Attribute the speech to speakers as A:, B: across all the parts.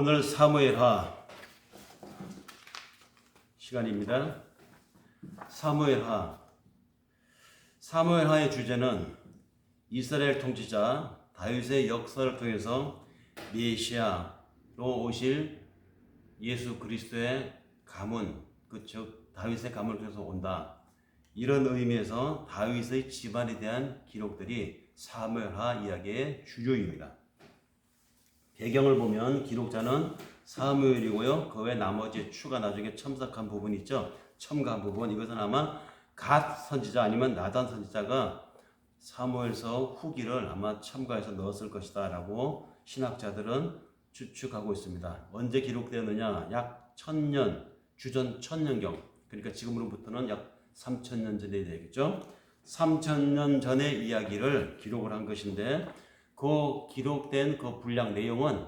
A: 오늘 사무엘하 시간입니다. 사무엘하의 주제는 이스라엘 통치자 다윗의 역사를 통해서 메시아로 오실 예수 그리스도의 가문, 즉 다윗의 가문을 통해서 온다. 이런 의미에서 다윗의 집안에 대한 기록들이 사무엘하 이야기의 주요입니다. 배경을 보면 기록자는 사무엘이고요. 그 외 나머지 추가 나중에 첨삭한 부분이 있죠. 첨가한 부분, 이것은 아마 갓 선지자 아니면 나단 선지자가 사무엘서 후기를 아마 첨가해서 넣었을 것이다 라고 신학자들은 추측하고 있습니다. 언제 기록되었느냐? 약 1000년, 주전 1000년경, 그러니까 지금으로부터는 약 3000년 전에 되겠죠. 3000년 전의 이야기를 기록을 한 것인데, 그 기록된 그 분량 내용은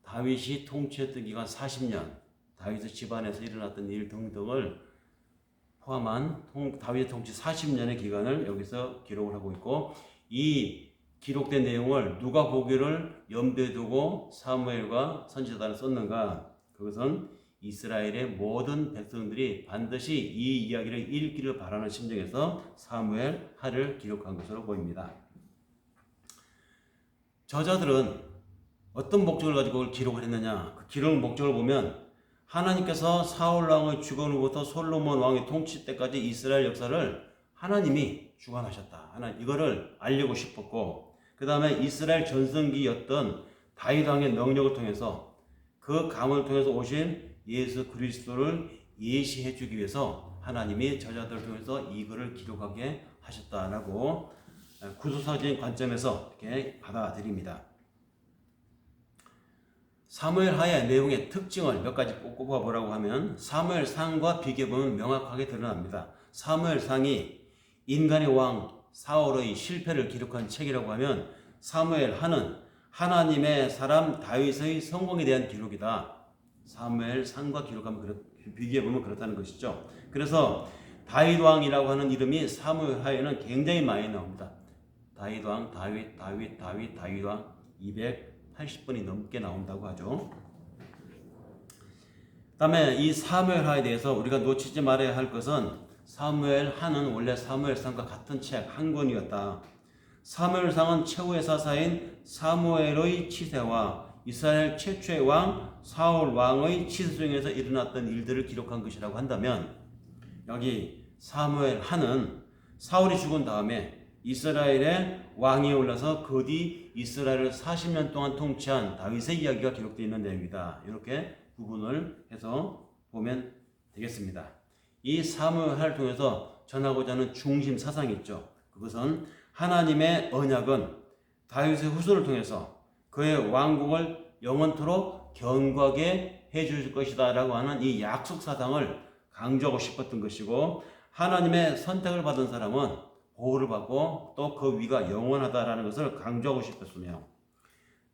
A: 다윗이 통치했던 기간 40년, 다윗의 집안에서 일어났던 일 등등을 포함한 다윗의 통치 40년의 기간을 여기서 기록을 하고 있고, 이 기록된 내용을 누가 보기를 염두에 두고 사무엘과 선지자단을 썼는가? 그것은 이스라엘의 모든 백성들이 반드시 이 이야기를 읽기를 바라는 심정에서 사무엘하를 기록한 것으로 보입니다. 저자들은 어떤 목적을 가지고 그걸 기록을 했느냐? 그 기록 목적을 보면 하나님께서 사울 왕의 죽음으로부터 솔로몬 왕의 통치 때까지 이스라엘 역사를 하나님이 주관하셨다. 이거를 알리고 싶었고, 그 다음에 이스라엘 전성기였던 다윗 왕의 능력을 통해서 그 가문을 통해서 오신 예수 그리스도를 예시해 주기 위해서 하나님이 저자들을 통해서 이거를 기록하게 하셨다라고 구조사적인 관점에서 이렇게 받아들입니다. 사무엘하의 내용의 특징을 몇 가지 꼽아보라고 하면, 사무엘상과 비교해보면 명확하게 드러납니다. 사무엘상이 인간의 왕 사울의 실패를 기록한 책이라고 하면, 사무엘하는 하나님의 사람 다윗의 성공에 대한 기록이다. 사무엘상과 비교해보면 그렇다는 것이죠. 그래서 다윗 왕이라고 하는 이름이 사무엘하에는 굉장히 많이 나옵니다. 다윗 왕, 다윗 왕 280번이 넘게 나온다고 하죠. 그 다음에 이 사무엘하에 대해서 우리가 놓치지 말아야 할 것은, 사무엘하는 원래 사무엘상과 같은 책 한 권이었다. 사무엘상은 최후의 사사인 사무엘의 치세와 이스라엘 최초의 왕 사울 왕의 치세 중에서 일어났던 일들을 기록한 것이라고 한다면, 여기 사무엘하는 사울이 죽은 다음에 이스라엘의 왕이 올라서 그 뒤 이스라엘을 40년 동안 통치한 다윗의 이야기가 기록되어 있는 내용이다. 이렇게 구분을 해서 보면 되겠습니다. 이 사무엘하를 통해서 전하고자 하는 중심 사상이 있죠. 그것은 하나님의 언약은 다윗의 후손을 통해서 그의 왕국을 영원토록 견고하게 해줄 것이다 라고 하는 이 약속 사상을 강조하고 싶었던 것이고, 하나님의 선택을 받은 사람은 보호를 받고 또 그 위가 영원하다라는 것을 강조하고 싶었으며,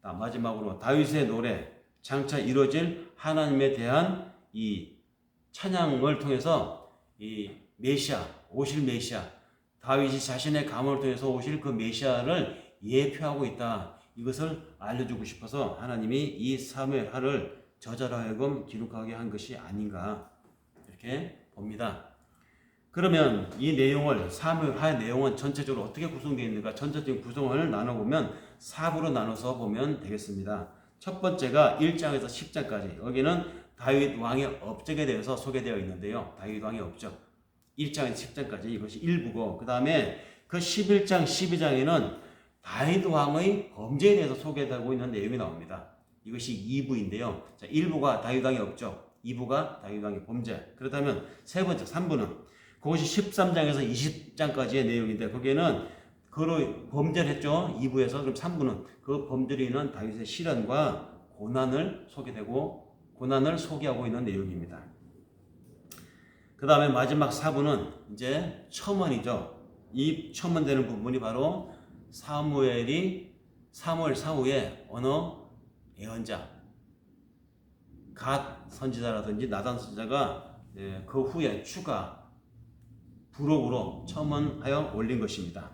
A: 마지막으로 다윗의 노래, 장차 이루어질 하나님에 대한 이 찬양을 통해서 이 메시아, 오실 메시아, 다윗이 자신의 가문을 통해서 오실 그 메시아를 예표하고 있다. 이것을 알려주고 싶어서 하나님이 이 사무엘하를 저자로 하여금 기록하게 한 것이 아닌가, 이렇게 봅니다. 그러면 이 내용을, 사무엘하의 내용은 전체적으로 어떻게 구성되어 있는가, 전체적인 구성을 나눠보면 4부로 나눠서 보면 되겠습니다. 첫 번째가 1장에서 10장까지, 여기는 다윗 왕의 업적에 대해서 소개되어 있는데요. 다윗 왕의 업적 1장에서 10장까지 이것이 1부고, 그 다음에 그 11장, 12장에는 다윗 왕의 범죄에 대해서 소개되고 있는 내용이 나옵니다. 이것이 2부인데요. 자, 1부가 다윗 왕의 업적, 2부가 다윗 왕의 범죄. 그렇다면 세 번째 3부는 그것이 13장에서 20장까지의 내용인데, 거기에는 그로 범죄를 했죠. 2부에서. 그럼 3부는 그 범죄로 인한 다윗의 시련과 고난을 소개하고 있는 내용입니다. 그 다음에 마지막 4부는 이제 첨언이죠. 이 첨언되는 부분이 바로 사무엘 사후에 어느 예언자, 갓 선지자라든지 나단 선지자가 그 후에 추가 부록으로 첨언하여 올린 것입니다.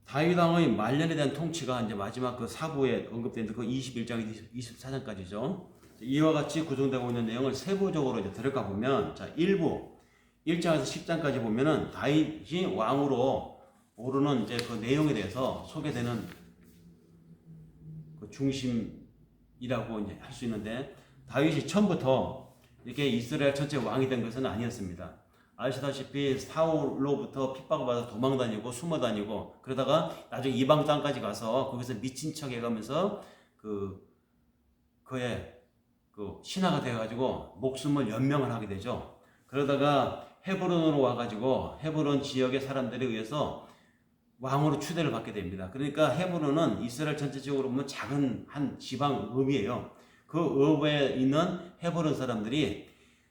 A: 다윗 왕의 말년에 대한 통치가 이제 마지막 그 사부에 언급된 그 21장 24장까지죠. 이와 같이 구성되고 있는 내용을 세부적으로 이제 들어가 보면, 자, 1장에서 10장까지 보면은 다윗이 왕으로 오르는 이제 그 내용에 대해서 소개되는 그 중심이라고 이제 할 수 있는데, 다윗이 처음부터 이렇게 이스라엘 전체 왕이 된 것은 아니었습니다. 아시다시피 사울로부터 핍박을 받아 도망다니고 숨어다니고 그러다가 나중에 이방 땅까지 가서 거기서 미친 척 해가면서 그의 그 신하가 되어가지고 목숨을 연명을 하게 되죠. 그러다가 헤브론으로 와가지고 헤브론 지역의 사람들에 의해서 왕으로 추대를 받게 됩니다. 그러니까 헤브론은 이스라엘 전체적으로 보면 작은 한 지방읍이에요. 그 읍에 있는 헤브론 사람들이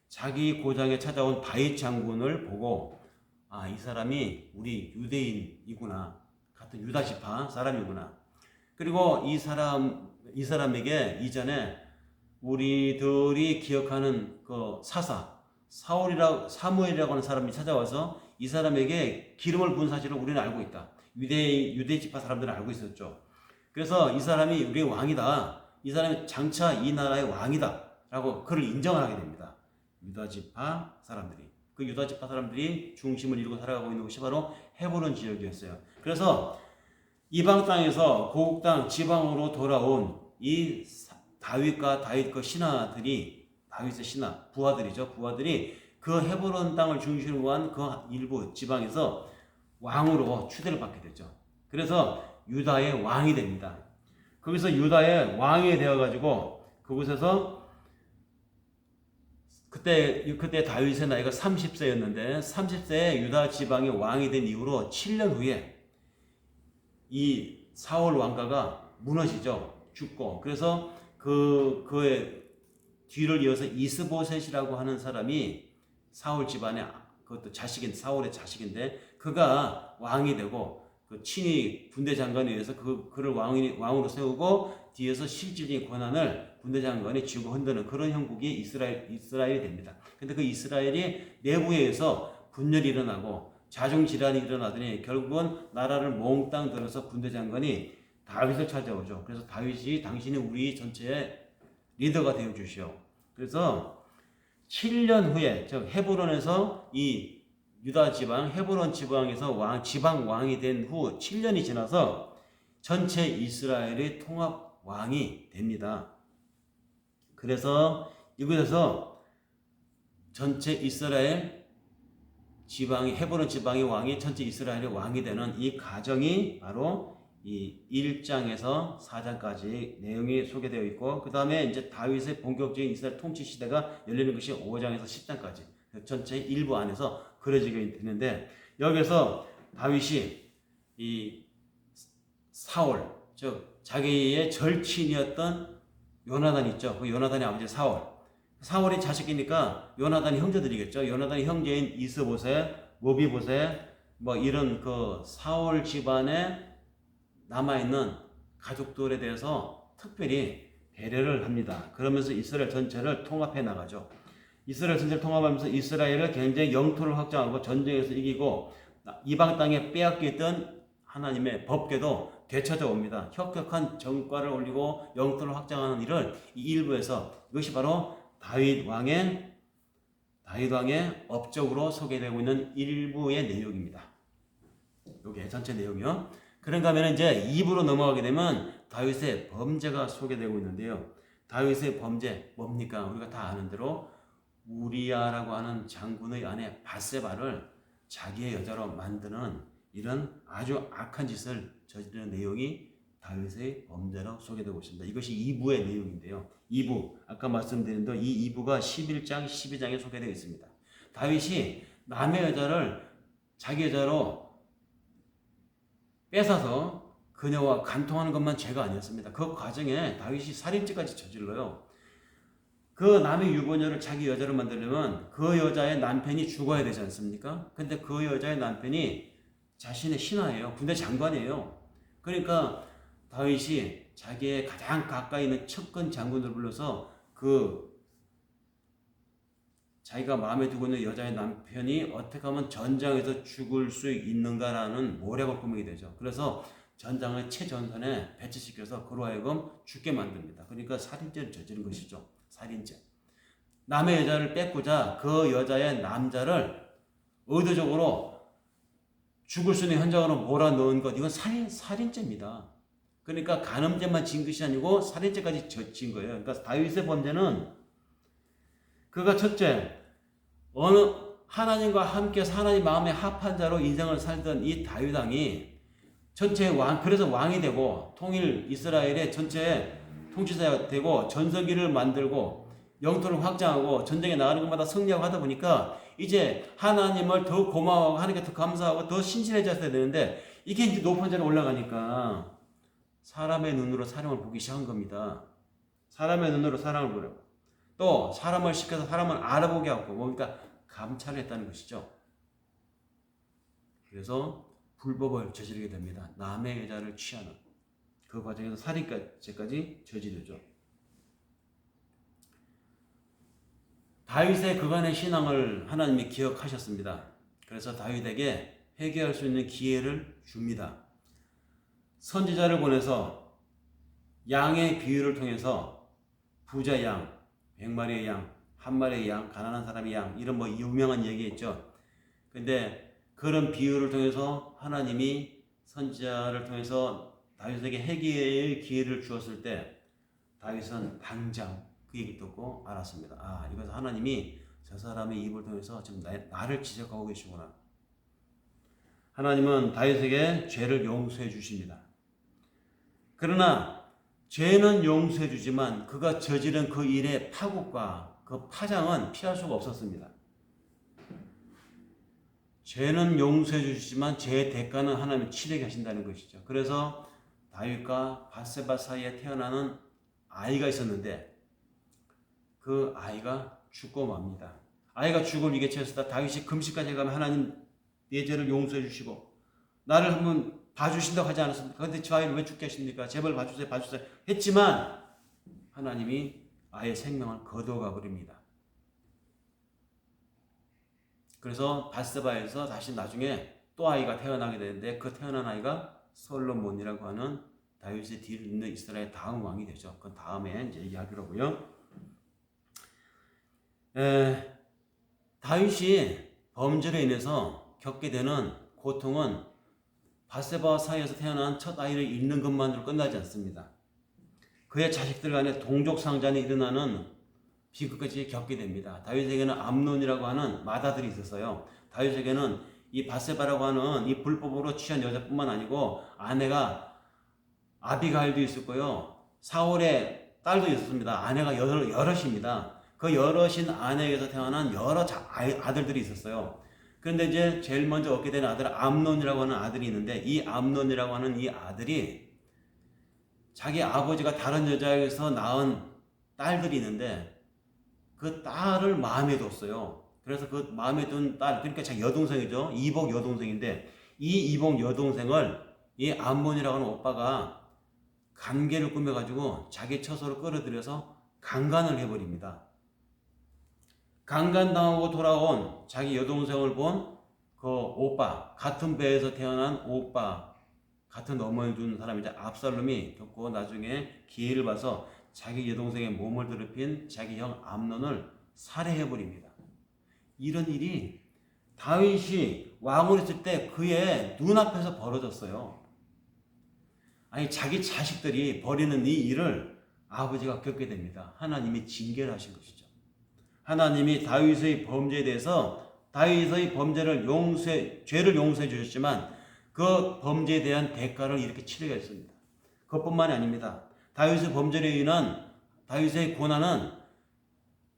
A: 자기 고장에 찾아온 다윗 장군을 보고, 아, 이 사람이 우리 유대인이구나, 같은 유다 지파 사람이구나. 그리고 이 사람에게 이전에 우리들이 기억하는 그 사사 사무엘이라고 하는 사람이 찾아와서 이 사람에게 기름을 부은 사실을 우리는 알고 있다. 유대 지파 사람들은 알고 있었죠. 그래서 이 사람이 우리의 왕이다. 이 사람이 장차 이 나라의 왕이다. 라고 그를 인정을 하게 됩니다. 유다 지파 사람들이. 그 유다 지파 사람들이 중심을 이루고 살아가고 있는 곳이 바로 헤브론 지역이었어요. 그래서 이방 땅에서 고국 땅 지방으로 돌아온 이 다윗과 다윗 그 신하들이, 다윗의 신하, 부하들이 그 헤브론 땅을 중심으로 한 그 일부 지방에서 왕으로 추대를 받게 되죠. 그래서 유다의 왕이 됩니다. 거기서 유다의 왕이 되어가지고 그곳에서 그때 다윗의 나이가 30세였는데 30세에 유다 지방의 왕이 된 이후로 7년 후에 이 사울 왕가가 무너지죠. 죽고. 그래서 그의 뒤를 이어서 이스보셋이라고 하는 사람이 사울 집안의 그것도 사울의 자식인데 그가 왕이 되고 그 친히 군대 장관에 의해서 그를 왕으로 세우고 뒤에서 실질적인 권한을 군대 장관이 쥐고 흔드는 그런 형국이 이스라엘이 됩니다. 근데 그 이스라엘이 내부에 의해서 분열이 일어나고 자중질환이 일어나더니 결국은 나라를 몽땅 들어서 군대 장관이 다윗을 찾아오죠. 그래서 다윗이 당신이 우리 전체의 리더가 되어 주시오. 그래서 7년 후에 즉 헤브론에서 이 유다 지방 헤브론 지방에서 지방 왕이 된 후 7년이 지나서 전체 이스라엘의 통합 왕이 됩니다. 그래서 이곳에서 전체 이스라엘 지방이 헤브론 지방의 왕이 전체 이스라엘의 왕이 되는 이 과정이 바로 이 1장에서 4장까지 내용이 소개되어 있고 그 다음에 이제 다윗의 본격적인 이스라엘 통치 시대가 열리는 것이 5장에서 10장까지 전체 일부 안에서 그려지게 되는데 여기서 다윗이 이 사울 즉 자기의 절친이었던 요나단 있죠. 그 요나단의 아버지 사울이 자식이니까 요나단이 형제들이겠죠. 요나단이 형제인 이스보셋, 모비보셋 뭐 이런 그 사울 집안에 남아있는 가족들에 대해서 특별히 배려를 합니다. 그러면서 이스라엘 전체를 통합해 나가죠. 이스라엘 전체를 통합하면서 이스라엘을 굉장히 영토를 확장하고 전쟁에서 이기고 이방 땅에 빼앗겼던 하나님의 법궤도 되찾아옵니다. 혁혁한 정과를 올리고 영토를 확장하는 일을 이 일부에서 이것이 바로 다윗 왕의 업적으로 소개되고 있는 일부의 내용입니다. 이게 전체 내용이요. 그런가 하면 이제 2부로 넘어가게 되면 다윗의 범죄가 소개되고 있는데요. 다윗의 범죄 뭡니까? 우리가 다 아는 대로 우리야라고 하는 장군의 아내 밧세바를 자기의 여자로 만드는 이런 아주 악한 짓을 저지르는 내용이 다윗의 범죄로 소개되고 있습니다. 이것이 2부의 내용인데요. 2부 아까 말씀드린 대로 이 2부가 11장, 12장에 소개되어 있습니다. 다윗이 남의 여자를 자기 여자로 뺏어서 그녀와 간통하는 것만 죄가 아니었습니다. 그 과정에 다윗이 살인죄까지 저질러요. 그 남의 유부녀를 자기 여자로 만들려면 그 여자의 남편이 죽어야 되지 않습니까? 근데 그 여자의 남편이 자신의 신하예요. 군대 장관이에요. 그러니까 다윗이 자기의 가장 가까이 있는 측근 장군을 불러서 그 자기가 마음에 두고 있는 여자의 남편이 어떻게 하면 전장에서 죽을 수 있는가라는 모략을 꾸미게 되죠. 그래서 전장의 최전선에 배치시켜서 그로 하여금 죽게 만듭니다. 그러니까 살인죄를 저지른 것이죠. 살인죄. 남의 여자를 뺏고자 그 여자의 남자를 의도적으로 죽을 수 있는 현장으로 몰아넣은 것, 이건 살인죄입니다. 그러니까 간음죄만 진 것이 아니고 살인죄까지 진 거예요. 그러니까 다윗의 범죄는 그가 첫째, 어느 하나님과 함께 하나님 마음에 합한 자로 인생을 살던 이 다윗 왕이 전체 왕, 그래서 왕이 되고 통일 이스라엘의 전체 통치자가 되고 전성기를 만들고 영토를 확장하고 전쟁에 나가는 것마다 승리하고 하다 보니까 이제 하나님을 더 고마워하고 하나님께 더 감사하고 더 신실해져야 되는데 이게 이제 높은 자리에 올라가니까 사람의 눈으로 사람을 보기 시작한 겁니다. 사람의 눈으로 사람을 보려고. 또 사람을 시켜서 사람을 알아보게 하고 뭡니까? 감찰을 했다는 것이죠. 그래서 불법을 저지르게 됩니다. 남의 여자를 취하는 그 과정에서 살인죄까지 저지르죠. 다윗의 그간의 신앙을 하나님이 기억하셨습니다. 그래서 다윗에게 회개할 수 있는 기회를 줍니다. 선지자를 보내서 양의 비유를 통해서 부자 양, 100마리의 양, 1마리의 양, 가난한 사람의 양, 이런 뭐 유명한 얘기했죠. 근데 그런 비유를 통해서 하나님이 선지자를 통해서 다윗에게 회개의 기회를 주었을 때 다윗은 당장 그 얘기를 듣고 알았습니다. 아, 이것은 하나님이 저 사람의 입을 통해서 지금 나를 지적하고 계시구나. 하나님은 다윗에게 죄를 용서해 주십니다. 그러나 죄는 용서해 주지만 그가 저지른 그 일의 파국과 그 파장은 피할 수가 없었습니다. 죄는 용서해 주시지만 죄의 대가는 하나님이 치르게 하신다는 것이죠. 그래서 다윗과 밧세바 사이에 태어나는 아이가 있었는데 그 아이가 죽고 맙니다. 아이가 죽을 위기에 처했을 때 다윗이 금식까지 가면 하나님 내 죄를 용서해 주시고 나를 한번 봐주신다고 하지 않았습니까? 그런데 저 아이를 왜 죽게 하십니까? 제발 봐주세요 했지만 하나님이 아이의 생명을 거두어가 버립니다. 그래서 밧세바에서 다시 나중에 또 아이가 태어나게 되는데 그 태어난 아이가 솔로몬이라고 하는 다윗의 뒤를 잇는 이스라엘 다음 왕이 되죠. 그 다음에 이제 얘기하기로 하고요. 다윗이 범죄로 인해서 겪게 되는 고통은 밧세바와 사이에서 태어난 첫 아이를 잃는 것만으로 끝나지 않습니다. 그의 자식들 간의 동족 상잔이 일어나는 비극까지 겪게 됩니다. 다윗에게는 암논이라고 하는 맏아들이 있었어요. 다윗에게는 이 밧세바라고 하는 이 불법으로 취한 여자뿐만 아니고 아내가 아비가일도 있었고요. 사울의 딸도 있었습니다. 아내가 여럿입니다. 그 여럿인 아내에게서 태어난 여러 아들들이 있었어요. 그런데 이제 제일 먼저 얻게 된 아들 암논이라고 하는 아들이 있는데 이 암논이라고 하는 이 아들이 자기 아버지가 다른 여자에게서 낳은 딸들이 있는데 그 딸을 마음에 뒀어요. 그래서 그 마음에 둔 딸, 그러니까 자기 여동생이죠. 이복 여동생인데 이 이복 여동생을 이 암몬이라고 하는 오빠가 간계를 꾸며가지고 자기 처소로 끌어들여서 강간을 해버립니다. 강간당하고 돌아온 자기 여동생을 본 그 오빠, 같은 배에서 태어난 오빠, 같은 어머니 둔 사람이자 압살롬이 겪고 나중에 기회를 봐서 자기 여동생의 몸을 더럽힌 자기 형 암논을 살해해버립니다. 이런 일이 다윗이 왕으로 있을 때 그의 눈앞에서 벌어졌어요. 아니 자기 자식들이 벌이는 이 일을 아버지가 겪게 됩니다. 하나님이 징계를 하신 것이죠. 하나님이 다윗의 범죄에 대해서 다윗의 죄를 용서해 주셨지만 그 범죄에 대한 대가를 이렇게 치르게 했습니다. 그것뿐만이 아닙니다. 다윗의 범죄로 인한 다윗의 고난은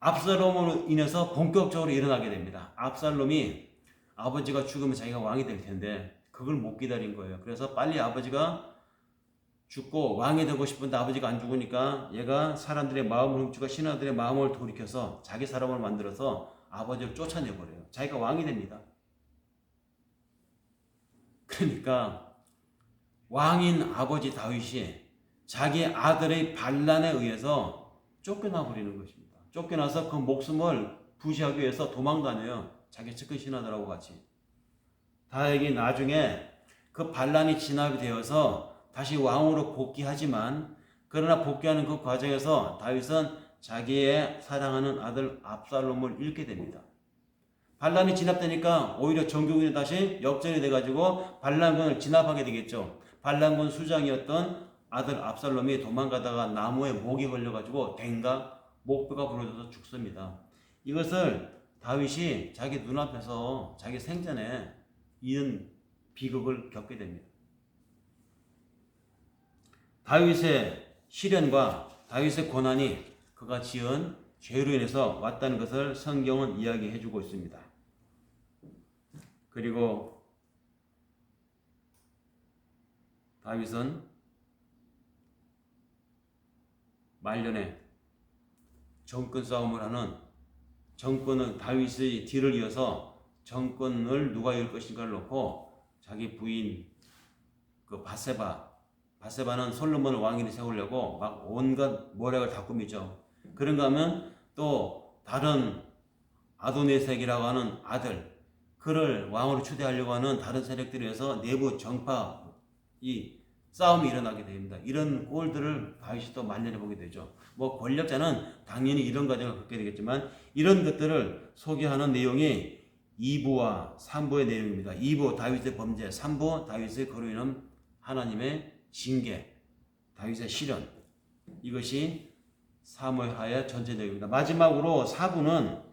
A: 압살롬으로 인해서 본격적으로 일어나게 됩니다. 압살롬이 아버지가 죽으면 자기가 왕이 될 텐데 그걸 못 기다린 거예요. 그래서 빨리 아버지가 죽고 왕이 되고 싶은데 아버지가 안 죽으니까 얘가 사람들의 마음을 훔치고 신하들의 마음을 돌이켜서 자기 사람을 만들어서 아버지를 쫓아내버려요. 자기가 왕이 됩니다. 그러니까 왕인 아버지 다윗이 자기 아들의 반란에 의해서 쫓겨나 버리는 것입니다. 쫓겨나서 그 목숨을 부시하기 위해서 도망다녀요. 자기 측근 신하들하고 같이. 다행히 나중에 그 반란이 진압이 되어서 다시 왕으로 복귀하지만 그러나 복귀하는 그 과정에서 다윗은 자기의 사랑하는 아들 압살롬을 잃게 됩니다. 반란이 진압되니까 오히려 정교군이 다시 역전이 돼가지고 반란군을 진압하게 되겠죠. 반란군 수장이었던 아들 압살롬이 도망가다가 나무에 목이 걸려가지고 댕가 목뼈가 부러져서 죽습니다. 이것을 다윗이 자기 눈앞에서 자기 생전에 이은 비극을 겪게 됩니다. 다윗의 시련과 다윗의 고난이 그가 지은 죄로 인해서 왔다는 것을 성경은 이야기해 주고 있습니다. 그리고 다윗은 말년에 정권 싸움을 하는 정권은 다윗의 뒤를 이어서 정권을 누가 이을 것인가를 놓고 자기 부인 그 바세바는 솔로몬을 왕위에 세우려고 막 온갖 모략을 다 꾸미죠. 그런가 하면 또 다른 아도니색이라고 하는 아들 그를 왕으로 추대하려고 하는 다른 세력들에 의해서 내부 정파 이 싸움이 일어나게 됩니다. 이런 꼴들을 다윗이 또 말년에 보게 되죠. 뭐 권력자는 당연히 이런 과정을 겪게 되겠지만 이런 것들을 소개하는 내용이 2부와 3부의 내용입니다. 2부 다윗의 범죄, 3부 다윗의 그로 인한 하나님의 징계, 다윗의 시련. 이것이 사무엘하의 전체 내용입니다. 마지막으로 4부는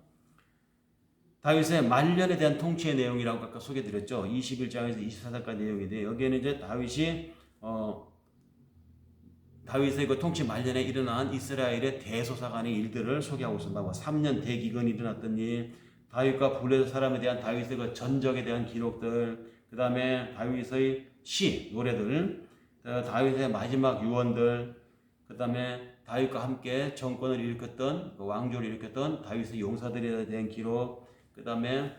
A: 다윗의 말년에 대한 통치의 내용이라고 아까 소개드렸죠. 21장에서 24장까지 내용인데 여기에는 이제 다윗의 그 통치 말년에 일어난 이스라엘의 대소사간의 일들을 소개하고 있습니다. 3년 대기근이 일어났던 일, 다윗과 블레셋 사람에 대한 다윗의 그 전적에 대한 기록들, 그 다음에 다윗의 시, 노래들, 다윗의 마지막 유언들, 그 다음에 다윗과 함께 정권을 일으켰던, 그 왕조를 일으켰던 다윗의 용사들에 대한 기록, 그 다음에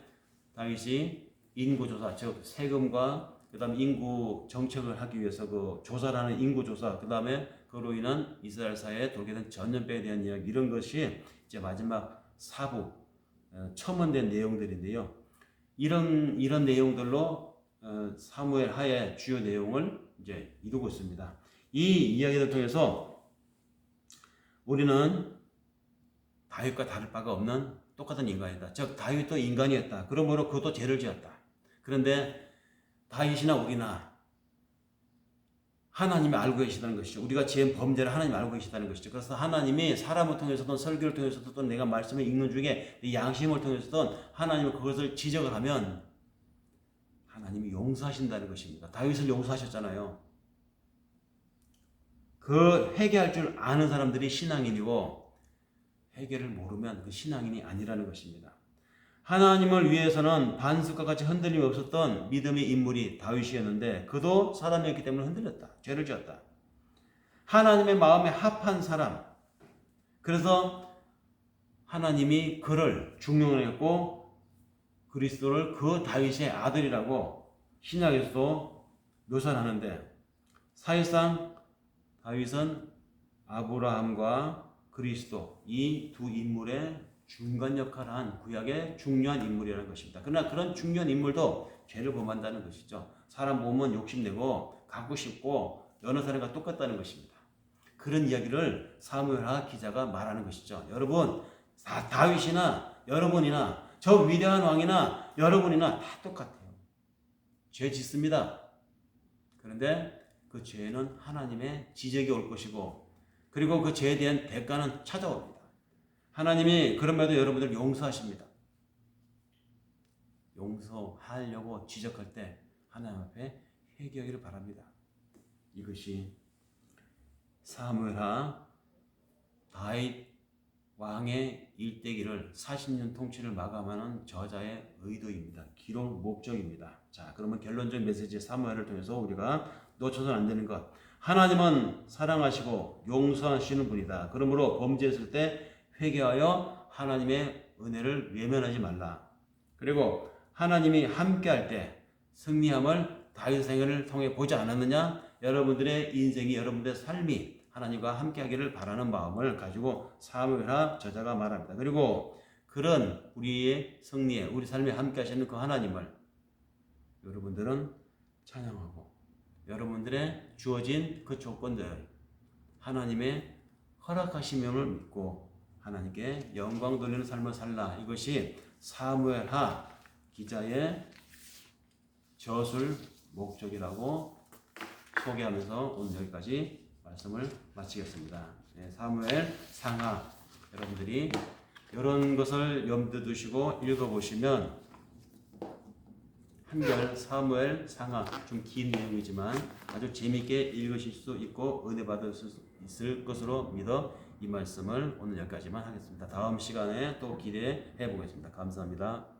A: 다윗이 인구조사, 즉 세금과 그 다음에 인구 정책을 하기 위해서 그 조사를 하는 인구조사, 그 다음에 그로 인한 이스라엘 사회에 돌게 된 전염병에 대한 이야기, 이런 것이 이제 마지막 4부, 첨언된 내용들인데요. 이런 내용들로 사무엘 하의 주요 내용을 이제 이루고 있습니다. 이 이야기를 통해서 우리는 다윗과 다를 바가 없는 똑같은 인간이다. 즉 다윗도 인간이었다. 그러므로 그것도 죄를 지었다. 그런데 다윗이나 우리나 하나님이 알고 계시다는 것이죠. 우리가 지은 범죄를 하나님이 알고 계시다는 것이죠. 그래서 하나님이 사람을 통해서든 설교를 통해서든 또 내가 말씀을 읽는 중에 내 양심을 통해서든 하나님은 그것을 지적을 하면 하나님이 용서하신다는 것입니다. 다윗을 용서하셨잖아요. 그 회개할 줄 아는 사람들이 신앙인이고 회개를 모르면 그 신앙인이 아니라는 것입니다. 하나님을 위해서는 반석과 같이 흔들림이 없었던 믿음의 인물이 다윗이었는데 그도 사람이었기 때문에 흔들렸다. 죄를 지었다. 하나님의 마음에 합한 사람. 그래서 하나님이 그를 중용했고 그리스도를 그 다윗의 아들이라고 신약에서도 묘사를 하는데 사실상 다윗은 아브라함과 그리스도 이 두 인물의 중간 역할을 한 구약의 중요한 인물이라는 것입니다. 그러나 그런 중요한 인물도 죄를 범한다는 것이죠. 사람 몸은 욕심내고 갖고 싶고 여러 사람과 똑같다는 것입니다. 그런 이야기를 사무엘하 기자가 말하는 것이죠. 여러분 다윗이나 여러분이나 저 위대한 왕이나 여러분이나 다 똑같아요. 죄 짓습니다. 그런데 그 죄는 하나님의 지적이 올 것이고 그리고 그 죄에 대한 대가는 찾아옵니다. 하나님이 그럼에도 여러분들 용서하십니다. 용서하려고 지적할 때 하나님 앞에 회개하기를 바랍니다. 이것이 사무엘하 다윗 왕의 일대기를 40년 통치를 마감하는 저자의 의도입니다. 기록 목적입니다. 자, 그러면 결론적인 메시지 사무엘을 통해서 우리가 놓쳐서는 안 되는 것. 하나님은 사랑하시고 용서하시는 분이다. 그러므로 범죄했을 때 회개하여 하나님의 은혜를 외면하지 말라. 그리고 하나님이 함께할 때 승리함을 다윗 생애를 통해 보지 않았느냐? 여러분들의 인생이 여러분들의 삶이 하나님과 함께하기를 바라는 마음을 가지고 사무엘하 저자가 말합니다. 그리고 그런 우리의 승리에 우리 삶에 함께 하시는 그 하나님을 여러분들은 찬양하고 여러분들의 주어진 그 조건들 하나님의 허락하심을 믿고 하나님께 영광 돌리는 삶을 살라. 이것이 사무엘하 기자의 저술 목적이라고 소개하면서 오늘 여기까지 말씀을 마치겠습니다. 네, 사무엘 상하 여러분들이 이런 것을 염두에 두시고 읽어보시면 한결 사무엘 상하 좀 긴 내용이지만 아주 재미있게 읽으실 수 있고 은혜 받을 수 있을 것으로 믿어 이 말씀을 오늘 여기까지만 하겠습니다. 다음 시간에 또 기대해 보겠습니다. 감사합니다.